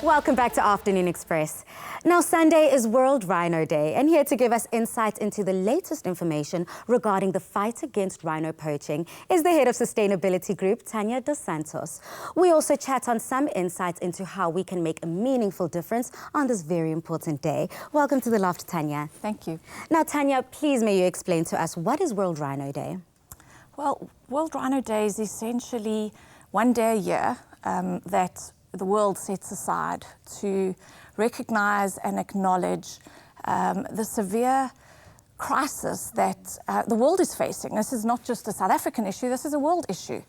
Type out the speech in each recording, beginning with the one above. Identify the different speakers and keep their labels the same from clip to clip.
Speaker 1: Welcome back to Afternoon Express. Now, Sunday is World Rhino Day, and here to give us insights into the latest information regarding the fight against rhino poaching is the head of Sustainability Group, Tanya dos Santos. We also chat on some insights into how we can make a meaningful difference on this very important day. Welcome to the loft, Tanya.
Speaker 2: Thank you.
Speaker 1: Now, Tanya, please may you explain to us, what is World Rhino Day?
Speaker 2: Well, World Rhino Day is essentially one day a year that the world sets aside to recognize and acknowledge the severe crisis that the world is facing. This is not just a South African issue, this is a world issue,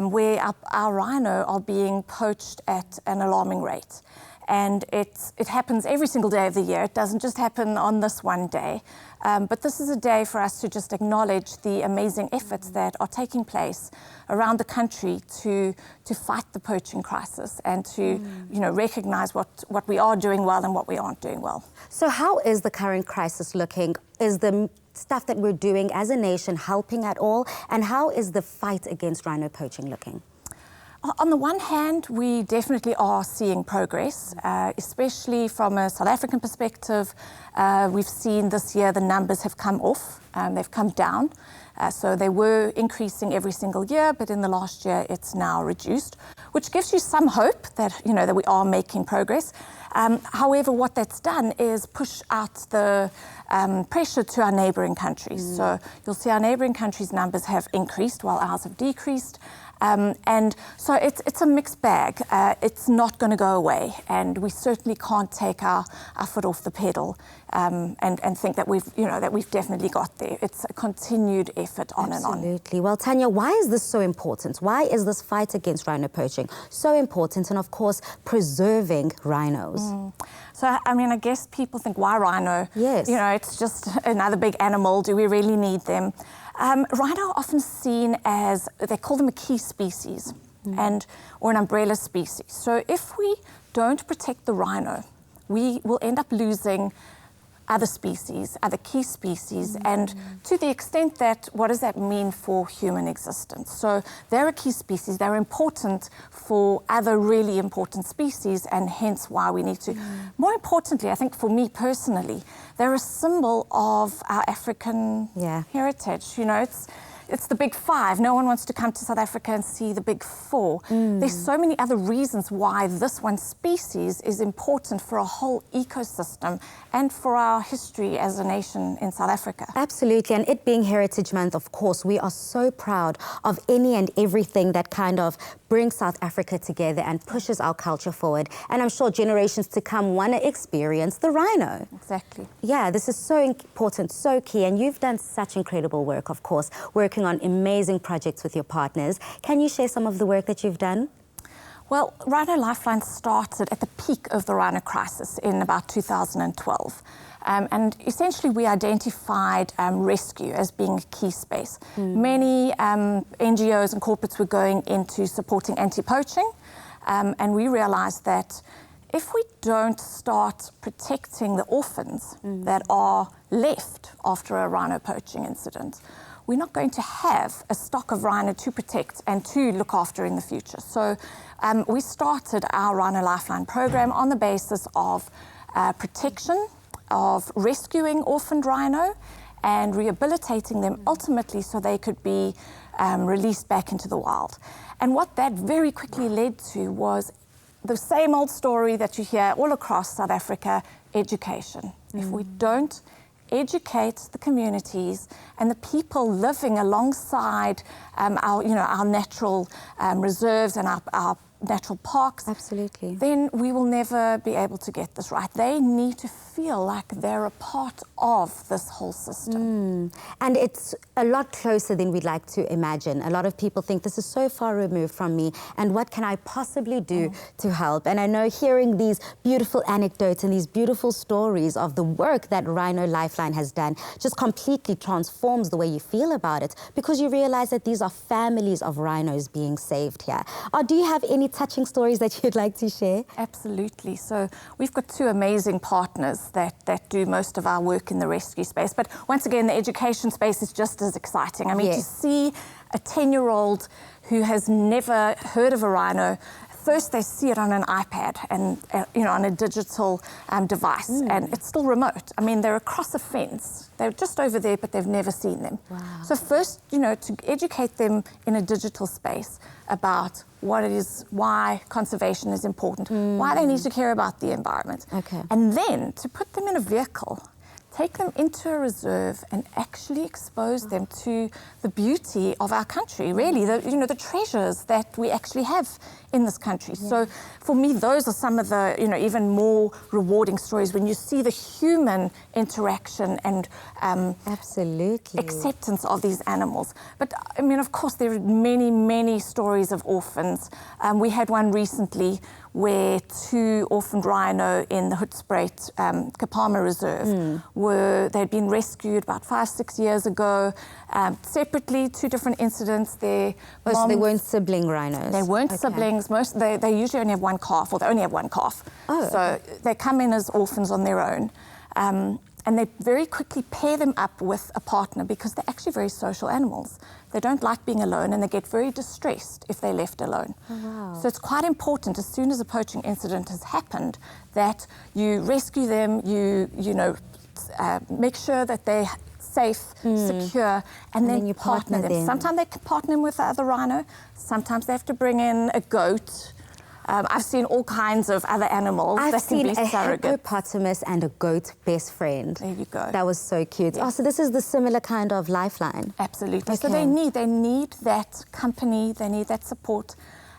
Speaker 2: where our rhino are being poached at an alarming rate. And it happens every single day of the year. It doesn't just happen on this one day. But this is a day for us to just acknowledge the amazing efforts that are taking place around the country to fight the poaching crisis and to recognize what we are doing well and what we aren't doing well.
Speaker 1: So how is the current crisis looking? Is the stuff that we're doing as a nation helping at all? And how is the fight against rhino poaching looking?
Speaker 2: On the one hand, we definitely are seeing progress, especially from a South African perspective. We've seen this year the numbers have come off, they've come down. So they were increasing every single year, but in the last year it's now reduced, which gives you some hope that, that we are making progress. However, what that's done is push out the pressure to our neighbouring countries. So you'll see our neighbouring countries' numbers have increased while ours have decreased. And so it's a mixed bag. It's not going to go away, and we certainly can't take our foot off the pedal and think that we've definitely got there. It's a continued effort on and on.
Speaker 1: Absolutely. Well, Tanya, why is this so important? Why is this fight against rhino poaching so important, and of course preserving rhinos?
Speaker 2: So, I guess people think, why rhino?
Speaker 1: Yes.
Speaker 2: It's just another big animal. Do we really need them? Rhino are often seen as, they call them a key species or an umbrella species. So if we don't protect the rhino, we will end up losing other species, other key species, and to the extent that, what does that mean for human existence? So they're a key species, they're important for other really important species, and hence why we need to. More importantly, I think for me personally, they're a symbol of our African heritage. It's the big five. No one wants to come to South Africa and see the big four. There's so many other reasons why this one species is important for a whole ecosystem and for our history as a nation in South Africa.
Speaker 1: Absolutely, and it being Heritage Month, of course, we are so proud of any and everything that kind of brings South Africa together and pushes our culture forward. And I'm sure generations to come want to experience the rhino.
Speaker 2: Exactly.
Speaker 1: Yeah, this is so important, so key, and you've done such incredible work, of course, working on amazing projects with your partners. Can you share some of the work that you've done?
Speaker 2: Well, Rhino Lifeline started at the peak of the rhino crisis in about 2012. And essentially we identified rescue as being a key space. Many NGOs and corporates were going into supporting anti-poaching, and we realized that if we don't start protecting the orphans that are left after a rhino poaching incident, we're not going to have a stock of rhino to protect and to look after in the future. So we started our Rhino Lifeline program on the basis of protection, of rescuing orphaned rhino and rehabilitating them ultimately so they could be released back into the wild. And what that very quickly led to was the same old story that you hear all across South Africa: education. If we don't educate the communities and the people living alongside our natural reserves and our natural parks, then we will never be able to get this right. They need to feel like they're a part of this whole system.
Speaker 1: And it's a lot closer than we'd like to imagine. A lot of people think this is so far removed from me, and what can I possibly do to help? And I know hearing these beautiful anecdotes and these beautiful stories of the work that Rhino Lifeline has done just completely transforms the way you feel about it, because you realize that these are families of rhinos being saved here. Do you have any touching stories that you'd like to share?
Speaker 2: Absolutely. So we've got two amazing partners that do most of our work in the rescue space. But once again, the education space is just as exciting. I mean, to see a 10-year-old who has never heard of a rhino first they see it on an iPad and on a digital device, and it's still remote. I mean, they're across a fence. They're just over there, but they've never seen them.
Speaker 1: Wow.
Speaker 2: So first, to educate them in a digital space about what it is, why conservation is important, why they need to care about the environment.
Speaker 1: Okay.
Speaker 2: And then to put them in a vehicle, take them into a reserve and actually expose them to the beauty of our country, really, the treasures that we actually have in this country. Yeah. So for me, those are some of the, even more rewarding stories when you see the human interaction and
Speaker 1: absolutely
Speaker 2: acceptance of these animals. But I mean, of course, there are many, many stories of orphans. We had one recently where 2 orphaned rhino in the Hoedspruit Kapama Reserve they'd been rescued about 5-6 years ago, separately, 2 different incidents.
Speaker 1: So they weren't sibling rhinos?
Speaker 2: They weren't siblings. They usually only have 1 calf, or they only have 1 calf.
Speaker 1: Oh,
Speaker 2: so they come in as orphans on their own. And they very quickly pair them up with a partner because they're actually very social animals. They don't like being alone, and they get very distressed if they're left alone.
Speaker 1: Oh, wow.
Speaker 2: So it's quite important, as soon as a poaching incident has happened, that you rescue them, make sure that they're safe, secure, and then you partner them. Sometimes they can partner them with the other rhino. Sometimes they have to bring in a goat. I've seen all kinds of other animals
Speaker 1: I've
Speaker 2: that can be
Speaker 1: seen a
Speaker 2: surrogates.
Speaker 1: hippopotamus and a goat best friend.
Speaker 2: There you go.
Speaker 1: That was so cute.
Speaker 2: Yes.
Speaker 1: Oh, so this is the similar kind of lifeline.
Speaker 2: Absolutely.
Speaker 1: Okay.
Speaker 2: So they need that company, they need that support,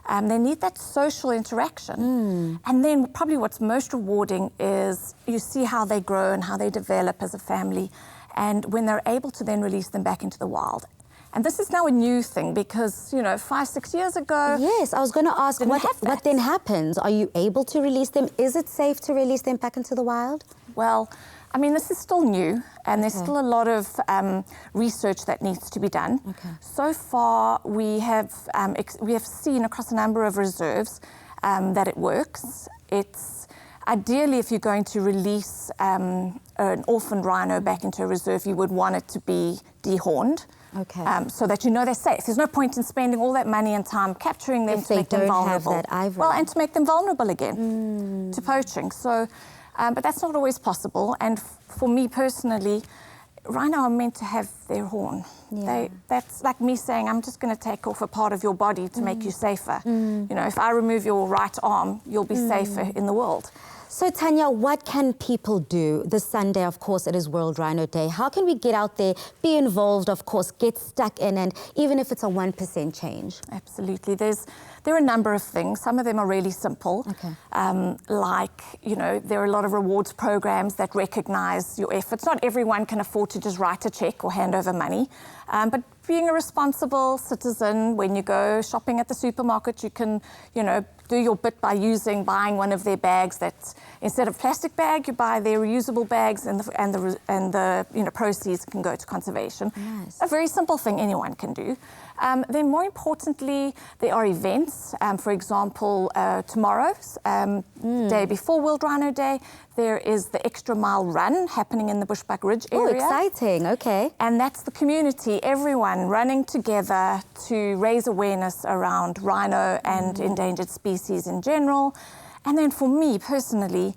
Speaker 2: they need that social interaction. And then probably what's most rewarding is you see how they grow and how they develop as a family, and when they're able to then release them back into the wild. And this is now a new thing because, 5-6 years ago...
Speaker 1: Yes, I was going to ask, what then happens? Are you able to release them? Is it safe to release them back into the wild?
Speaker 2: Well, I mean, this is still new, and there's still a lot of research that needs to be done.
Speaker 1: Okay.
Speaker 2: So far, we have seen across a number of reserves that it works. It's ideally, if you're going to release an orphaned rhino back into a reserve, you would want it to be dehorned.
Speaker 1: Okay.
Speaker 2: So that they're safe. There's no point in spending all that money and time capturing them to make them vulnerable.
Speaker 1: Have that ivory.
Speaker 2: Well, and to make them vulnerable again to poaching. So, but that's not always possible. And for me personally, rhino are meant to have their horn.
Speaker 1: Yeah.
Speaker 2: That's like me saying, I'm just going to take off a part of your body to make you safer. If I remove your right arm, you'll be safer in the world.
Speaker 1: So, Tanya, what can people do? This Sunday, of course, it is World Rhino Day. How can we get out there, be involved, of course, get stuck in, and even if it's a 1% change?
Speaker 2: Absolutely. There are a number of things. Some of them are really simple.
Speaker 1: Okay.
Speaker 2: There are a lot of rewards programs that recognise your efforts. Not everyone can afford to just write a cheque or hand over money, but being a responsible citizen, when you go shopping at the supermarket, you can, do your bit by buying one of their bags that, instead of plastic bag, you buy their reusable bags, and the proceeds can go to conservation.
Speaker 1: Nice.
Speaker 2: A very simple thing anyone can do. Then more importantly, there are events. For example, tomorrow, day before World Rhino Day, there is the Extra Mile Run happening in the Bushbuck Ridge area.
Speaker 1: Oh, exciting, okay.
Speaker 2: And that's the community, everyone running together to raise awareness around rhino and endangered species in general. And then for me personally,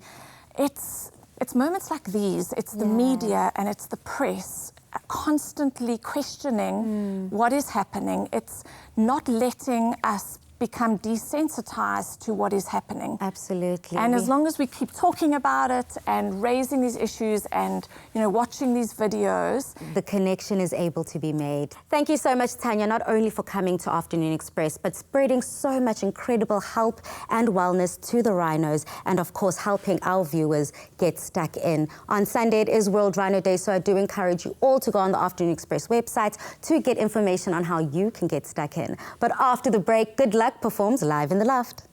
Speaker 2: it's moments like these, it's the media and it's the press constantly questioning what is happening. It's not letting us become desensitized to what is happening.
Speaker 1: Absolutely.
Speaker 2: And as long as we keep talking about it and raising these issues and, watching these videos,
Speaker 1: the connection is able to be made. Thank you so much, Tanya, not only for coming to Afternoon Express, but spreading so much incredible help and wellness to the rhinos, and of course, helping our viewers get stuck in. On Sunday, it is World Rhino Day, so I do encourage you all to go on the Afternoon Express website to get information on how you can get stuck in. But after the break, Good Luck performs live in the loft.